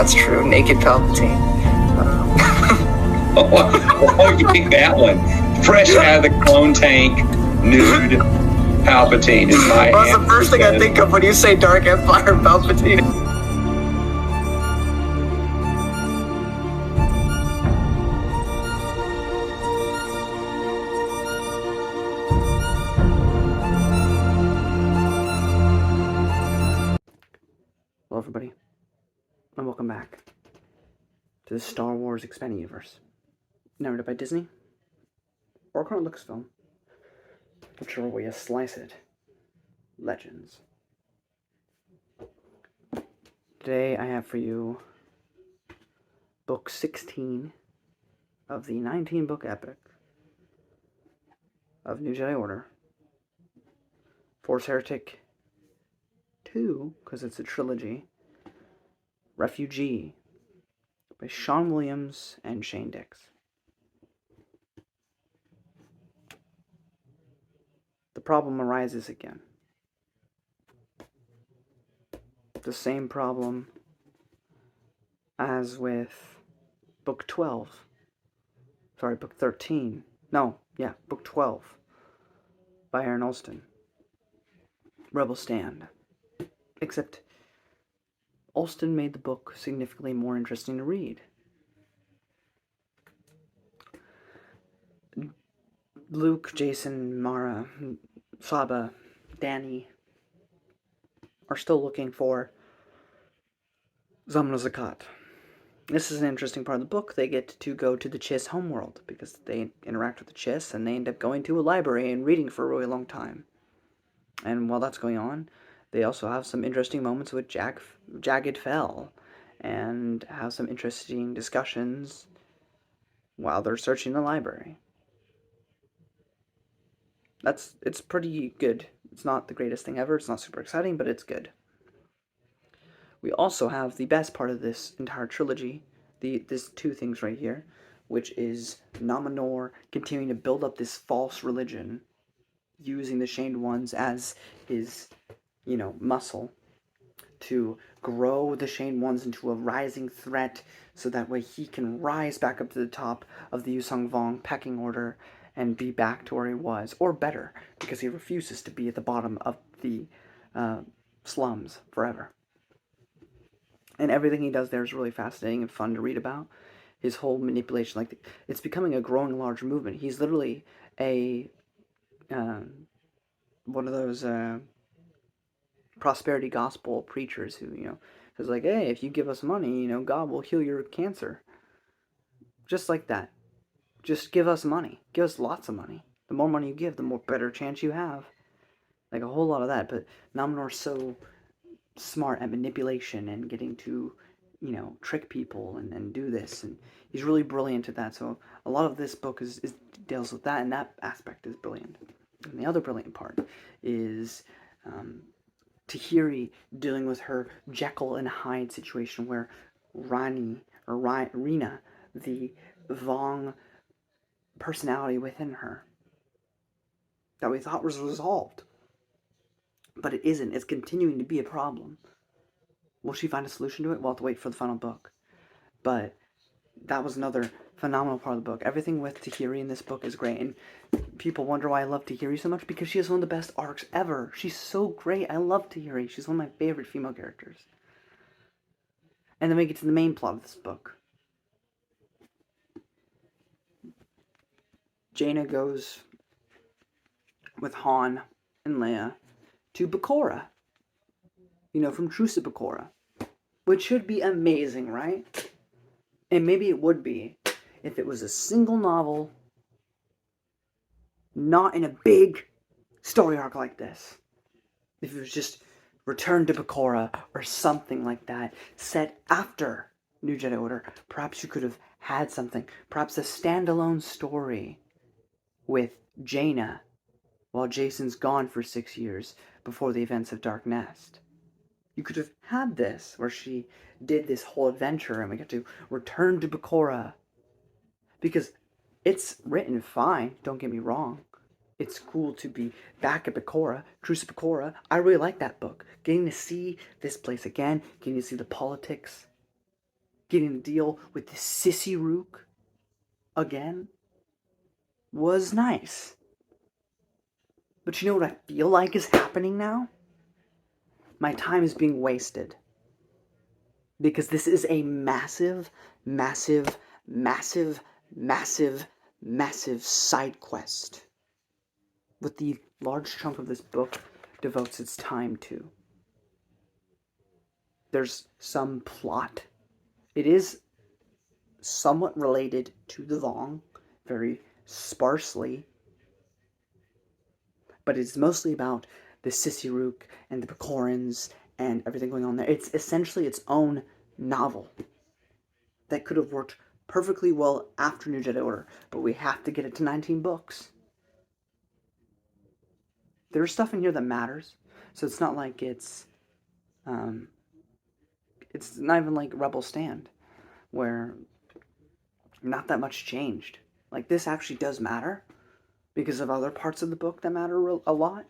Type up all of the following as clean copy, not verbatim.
That's true. Naked Palpatine. Oh, you pick that one. Fresh out of the clone tank, nude Palpatine is my Well, that's the first thing I think of when you say Dark Empire Palpatine. Hello everybody, and welcome back to the Star Wars Expanded Universe, narrated by Disney, or current Lucasfilm, whichever way you slice it. Legends. Today I have for you book 16 of the 19-book epic of New Jedi Order, Force Heretic 2, because it's a trilogy, Refugee, by Sean Williams and Shane Dix. The problem arises again. The same problem as with book 12. Sorry, book 13. No, yeah, book 12 by Aaron Olston. Rebel Stand. Except Olston made the book significantly more interesting to read. Luke, Jason, Mara, Saba, Danny are still looking for Zamna Zakat. This is an interesting part of the book. They get to go to the Chiss homeworld because they interact with the Chiss and they end up going to a library and reading for a really long time. And while that's going on, they also have some interesting moments with Jagged Fell and have some interesting discussions while they're searching the library. It's pretty good. It's not the greatest thing ever. It's not super exciting, but it's good. We also have the best part of this entire trilogy, this two things right here, which is Nominor continuing to build up this false religion, using the Shamed Ones as his, muscle to grow the Shamed Ones into a rising threat, so that way he can rise back up to the top of the Yusung Vong pecking order and be back to where he was, or better, because he refuses to be at the bottom of the slums forever. And everything he does there is really fascinating and fun to read about. His whole manipulation, it's becoming a growing large movement. He's literally a one of those prosperity gospel preachers who, says like, hey, if you give us money, God will heal your cancer. Just like that. Just give us money. Give us lots of money. The more money you give, the more better chance you have. Like a whole lot of that. But Naminor's so smart at manipulation and getting to, trick people and do this. And he's really brilliant at that. So a lot of this book deals with that, and that aspect is brilliant. And the other brilliant part is Tahiri dealing with her Jekyll and Hyde situation where Rina, the Vong personality within her that we thought was resolved, but it isn't. It's continuing to be a problem. Will she find a solution to it? We'll have to wait for the final book. But that was another phenomenal part of the book. Everything with Tahiri in this book is great, and people wonder why I love Tahiri so much, because she has one of the best arcs ever. She's so great. I love Tahiri. She's one of my favorite female characters. And then we get to the main plot of this book. Jaina goes with Han and Leia to Bakora. From Truce to Bakora. Which should be amazing, right? And maybe it would be if it was a single novel, not in a big story arc like this. If it was just Return to Bakora or something like that, set after New Jedi Order, perhaps you could have had something. Perhaps a standalone story with Jaina while Jason's gone for 6 years before the events of Dark Nest. You could have had this, where she did this whole adventure and we got to return to Bakora. Because it's written fine, don't get me wrong. It's cool to be back at Bakora, Truce to Bakora. I really like that book. Getting to see this place again, getting to see the politics getting to deal with the sissy Rook again was nice. But you know what I feel like is happening now? My time is being wasted. Because this is a massive, massive, massive, massive, massive side quest. What the large chunk of this book devotes its time to. There's some plot. It is somewhat related to the Vong, very sparsely, but it's mostly about the Sissy-Rook and the Pecorans and everything going on there. It's essentially its own novel that could have worked perfectly well after New Jedi Order, but we have to get it to 19 books. There's stuff in here that matters, so it's not like it's not even like Rebel Stand, where not that much changed. Like, this actually does matter because of other parts of the book that matter a lot.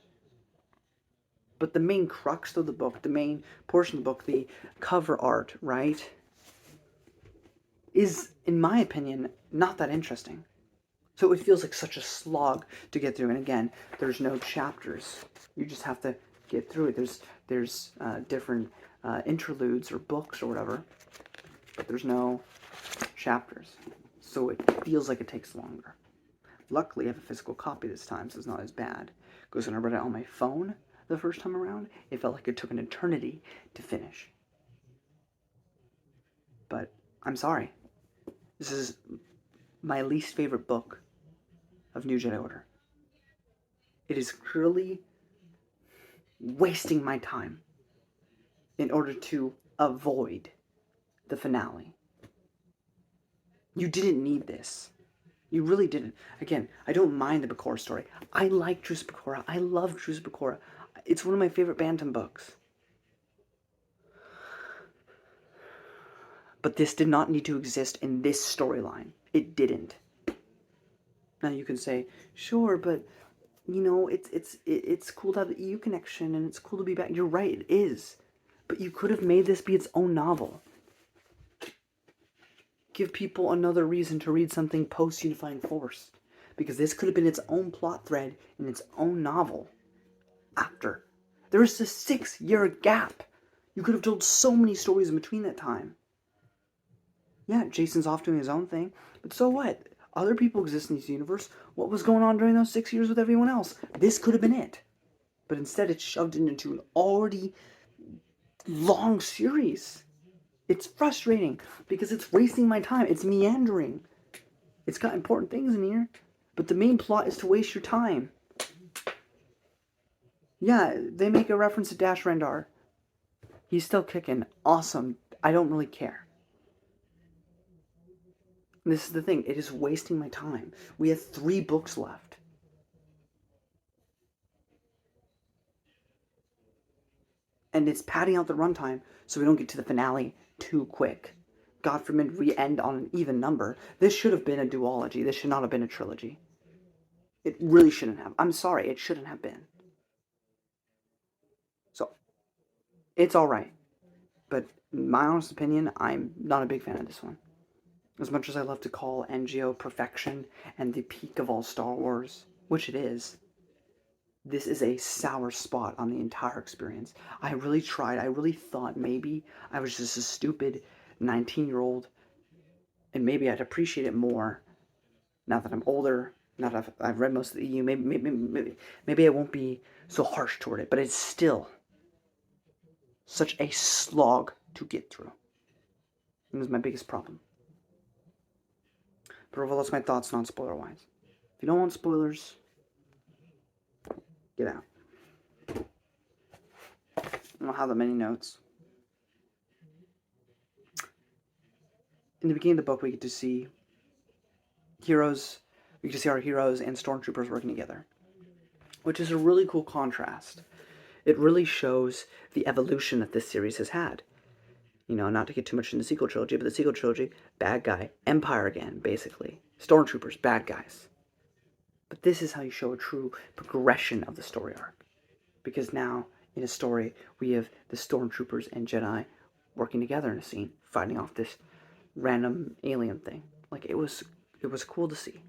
But the main crux of the book, the main portion of the book, the cover art, right, is, in my opinion, not that interesting. So it feels like such a slog to get through. And again, there's no chapters. You just have to get through it. There's different interludes or books or whatever, but there's no chapters. So it feels like it takes longer. Luckily, I have a physical copy this time, so it's not as bad. Because when I read it on my phone the first time around, it felt like it took an eternity to finish. But I'm sorry. This is my least favorite book of New Jedi Order. It is clearly wasting my time in order to avoid the finale. You didn't need this. You really didn't. Again, I don't mind the Bakora story. I like Truce Bakora. I love Truce Bakora. It's one of my favorite Bantam books. But this did not need to exist in this storyline. It didn't. Now you can say, sure, but you know, it's cool to have the EU connection and it's cool to be back. You're right, it is. But you could have made this be its own novel. Give people another reason to read something post-Unifying Force. Because this could have been its own plot thread in its own novel. After. There is a 6-year gap. You could have told so many stories in between that time. Yeah, Jason's off doing his own thing. But so what? Other people exist in this universe. What was going on during those 6 years with everyone else? This could have been it. But instead it's shoved into an already long series. It's frustrating because it's wasting my time. It's meandering. It's got important things in here, but the main plot is to waste your time. Yeah, they make a reference to Dash Rendar. He's still kicking. Awesome. I don't really care. And this is the thing. It is wasting my time. We have 3 books left. And it's padding out the runtime so we don't get to the finale too quick. God forbid we end on an even number. This should have been a duology. This should not have been a trilogy. It really shouldn't have. I'm sorry, it shouldn't have been. So, it's alright. But in my honest opinion, I'm not a big fan of this one. As much as I love to call NJO perfection and the peak of all Star Wars, which it is, this is a sour spot on the entire experience. I really tried. I really thought maybe I was just a stupid 19-year-old and maybe I'd appreciate it more now that I'm older, now that I've read most of the EU. Maybe I won't be so harsh toward it, but it's still such a slog to get through. And this is my biggest problem. But overall, that's my thoughts non-spoiler-wise. If you don't want spoilers, get out. I don't have that many notes. In the beginning of the book, we get to see heroes. We get to see our heroes and stormtroopers working together, which is a really cool contrast. It really shows the evolution that this series has had. You know, not to get too much into the sequel trilogy, but the sequel trilogy, bad guy, Empire again, basically. Stormtroopers, bad guys. But this is how you show a true progression of the story arc. Because now, in a story, we have the Stormtroopers and Jedi working together in a scene, fighting off this random alien thing. Like, it was cool to see.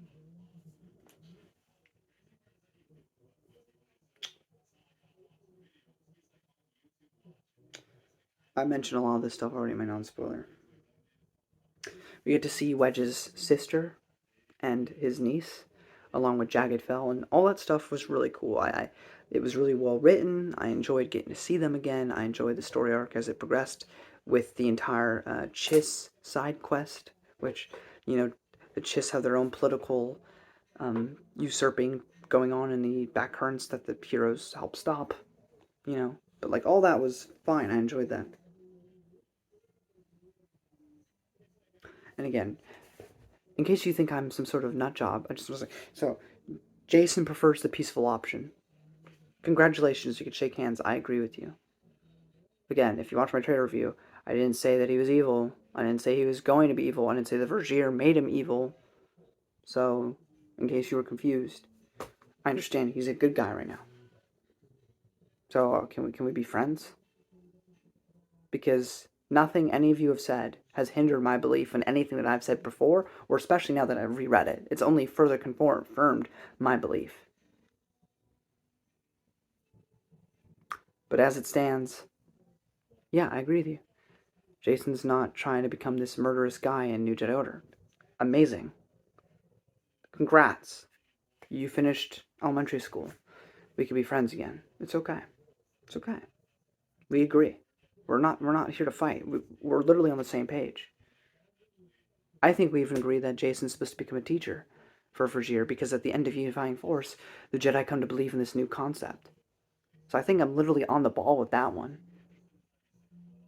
I mentioned a lot of this stuff already in my non-spoiler. We get to see Wedge's sister and his niece, along with Jagged Fell, and all that stuff was really cool. It was really well written. I enjoyed getting to see them again. I enjoyed the story arc as it progressed with the entire Chiss side quest, which, you know, the Chiss have their own political usurping going on in the back currents that the heroes help stop, you know. But, like, all that was fine. I enjoyed that. And again, in case you think I'm some sort of nut job, I just was like, so Jason prefers the peaceful option. Congratulations, you can shake hands. I agree with you. Again, if you watch my trailer review, I didn't say that he was evil. I didn't say he was going to be evil. I didn't say the Vergier made him evil. So, in case you were confused, I understand he's a good guy right now. So, can we be friends? Because nothing any of you have said has hindered my belief in anything that I've said before, or especially now that I've reread it. It's only further confirmed my belief. But as it stands, yeah, I agree with you. Jason's not trying to become this murderous guy in New Jedi Order. Amazing. Congrats. You finished elementary school. We could be friends again. It's okay. It's okay. We agree. We're not here to fight. We're literally on the same page. I think we even agree that Jason's supposed to become a teacher for Vergier, because at the end of Unifying Force, the Jedi come to believe in this new concept. So I think I'm literally on the ball with that one.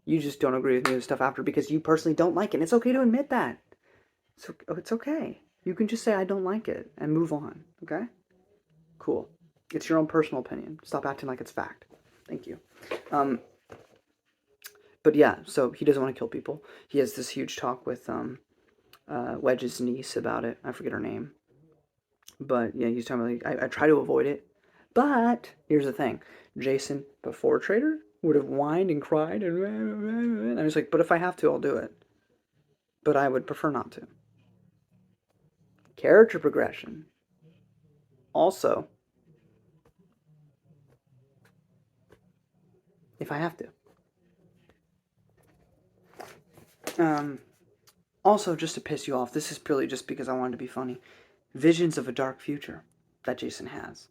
You just don't agree with me with stuff after because you personally don't like it. And it's okay to admit that. So it's okay. You can just say I don't like it and move on, okay? Cool. It's your own personal opinion. Stop acting like it's fact. Thank you. But yeah, so he doesn't want to kill people. He has this huge talk with Wedge's niece about it. I forget her name. But yeah, he's talking about, like, I try to avoid it. But here's the thing. Jason, before Traitor, would have whined and cried. And I was like, but if I have to, I'll do it. But I would prefer not to. Character progression. Also, if I have to. Also, just to piss you off, this is purely just because I wanted to be funny. Visions of a dark future that Jason has.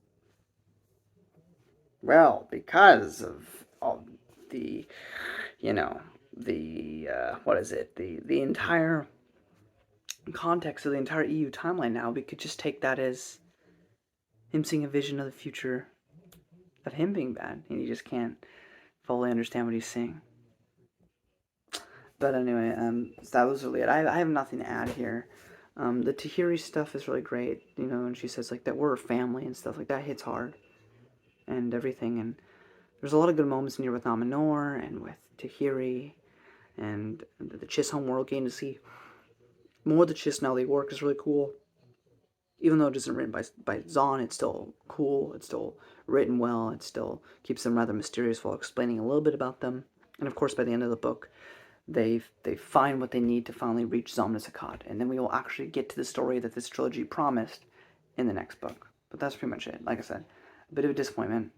Well, because of all the, what is it? The entire context of the entire EU timeline now, we could just take that as him seeing a vision of the future of him being bad, and you just can't fully understand what he's seeing. But anyway, that was really it. I have nothing to add here. The Tahiri stuff is really great, and she says, like, that we're a family and stuff like that hits hard and everything. And there's a lot of good moments in here with Amanor and with Tahiri and the Chiss homeworld, getting to see more of the Chiss now they work is really cool. Even though it isn't written by Zahn, it's still cool, it's still written well, it still keeps them rather mysterious while explaining a little bit about them. And of course, by the end of the book, they find what they need to finally reach Zomnis Akkad, and then we will actually get to the story that this trilogy promised in the next book. But that's pretty much it. Like I said, a bit of a disappointment.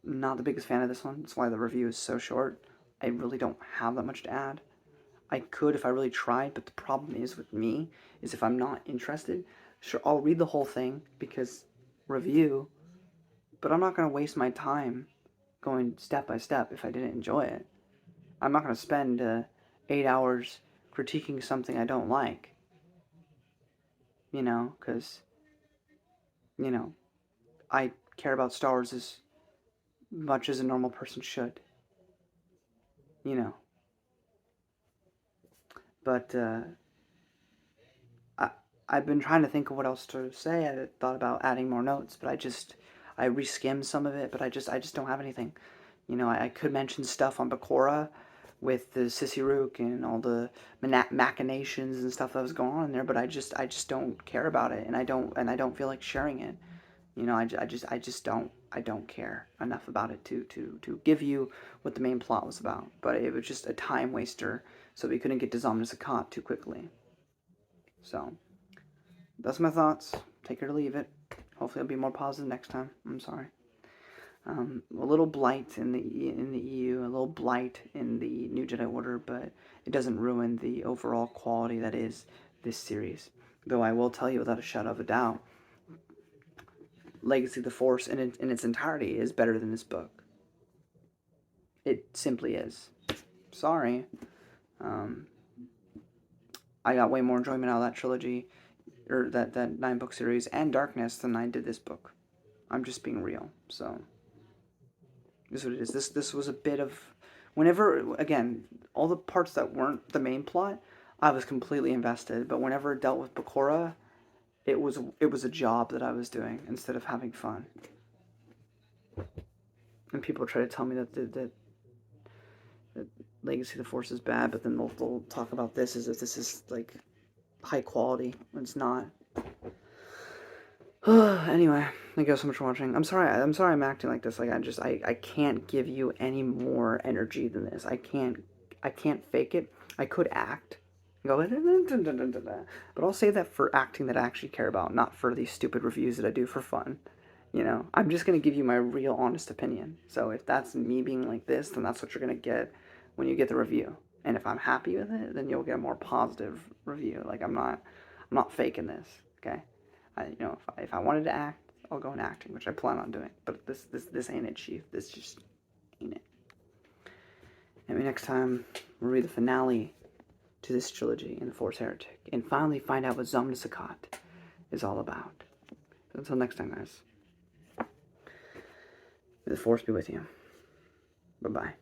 Not the biggest fan of this one. That's why the review is so short. I really don't have that much to add. I could if I really tried, but the problem is with me is if I'm not interested, sure, I'll read the whole thing because review, but I'm not going to waste my time going step by step if I didn't enjoy it. I'm not going to spend 8 hours critiquing something I don't like. Because, I care about Star Wars as much as a normal person should. But, I've been trying to think of what else to say. I thought about adding more notes, but I reskimmed some of it, but I just don't have anything. I could mention stuff on Bakura with the Sissy Rook and all the machinations and stuff that was going on in there, but I just don't care about it, and I don't feel like sharing it. I just don't. I don't care enough about it to give you what the main plot was about. But it was just a time waster, so we couldn't get to Zom Sakat too quickly. So, that's my thoughts. Take it or leave it. Hopefully it'll be more positive next time. I'm sorry. A little blight in the EU, a little blight in the New Jedi Order, but it doesn't ruin the overall quality that is this series. Though I will tell you without a shadow of a doubt, Legacy of the Force in its entirety is better than this book. It simply is. Sorry. I got way more enjoyment out of that trilogy, or that 9-book series, and Darkness than I did this book. I'm just being real, so... This is what it is. This was a bit of... Whenever, again, all the parts that weren't the main plot, I was completely invested. But whenever it dealt with Bakura, it was a job that I was doing instead of having fun. And people try to tell me that Legacy of the Force is bad, but then they'll talk about this as if this is, like, high quality. It's not. Anyway, thank you guys so much for watching. I'm sorry I'm acting like this. Like, I can't give you any more energy than this. I can't fake it. I could act. Go, but I'll say that for acting that I actually care about, not for these stupid reviews that I do for fun. You know, I'm just going to give you my real honest opinion. So if that's me being like this, then that's what you're going to get when you get the review. And if I'm happy with it, then you'll get a more positive review. Like, I'm not faking this, okay? If I wanted to act, I'll go in acting, which I plan on doing. But this ain't it, Chief. This just ain't it. Maybe next time we'll read the finale to this trilogy in The Force Heretic, and finally find out what Zom Sakat is all about. So until next time, guys. May the Force be with you. Bye-bye.